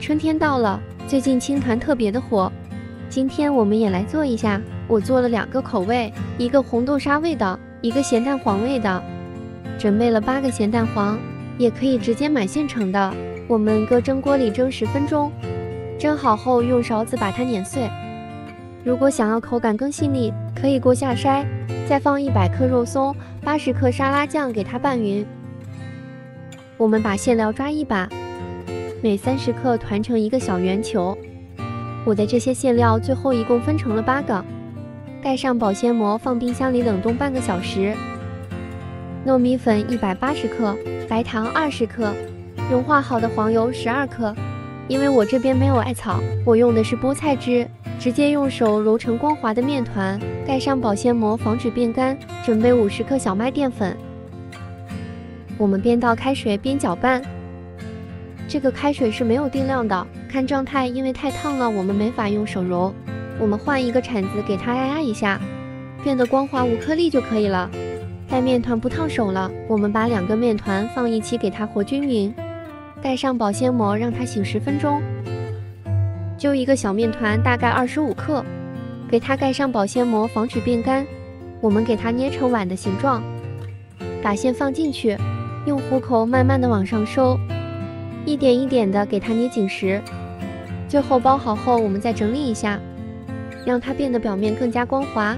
春天到了，最近青团特别的火，今天我们也来做一下。我做了2个口味，一个红豆沙味的，一个咸蛋黄味的。准备了8个咸蛋黄，也可以直接买现成的。我们搁蒸锅里蒸10分钟，蒸好后用勺子把它碾碎。如果想要口感更细腻，可以锅下筛，再放100克肉松、80克沙拉酱给它拌匀。我们把馅料抓一把，每30克团成一个小圆球。我的这些馅料最后一共分成了8个，盖上保鲜膜，放冰箱里冷冻半个小时。糯米粉180克，白糖20克，融化好的黄油12克。因为我这边没有艾草，我用的是菠菜汁，直接用手揉成光滑的面团，盖上保鲜膜防止变干。准备50克小麦淀粉。我们边倒开水边搅拌。这个开水是没有定量的，看状态，因为太烫了，我们没法用手揉。我们换一个铲子给它压一下，变得光滑无颗粒就可以了。待面团不烫手了，我们把2个面团放一起给它和均匀，盖上保鲜膜让它醒10分钟。就一个小面团大概25克，给它盖上保鲜膜防止变干。我们给它捏成碗的形状，把馅放进去，用虎口慢慢的往上收，一点一点的给它捏紧实。最后包好后，我们再整理一下，让它变得表面更加光滑。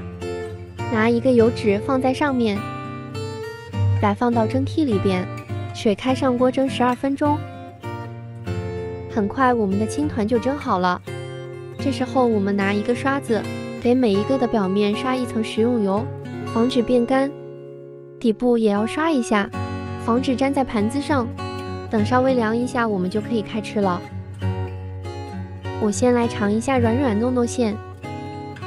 拿一个油纸放在上面，摆放到蒸屉里边，水开上锅蒸12分钟。很快我们的青团就蒸好了。这时候我们拿一个刷子，给每一个的表面刷一层食用油，防止变干。底部也要刷一下，防止粘在盘子上。等稍微凉一下，我们就可以开吃了。我先来尝一下软软糯糯馅，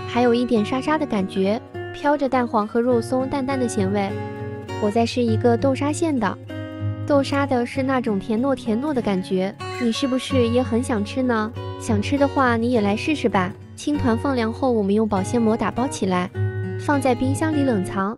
还有一点沙沙的感觉，飘着蛋黄和肉松淡淡的咸味。我再试一个豆沙馅的，豆沙的是那种甜糯甜糯的感觉，你是不是也很想吃呢？想吃的话你也来试试吧。青团放凉后，我们用保鲜膜打包起来，放在冰箱里冷藏。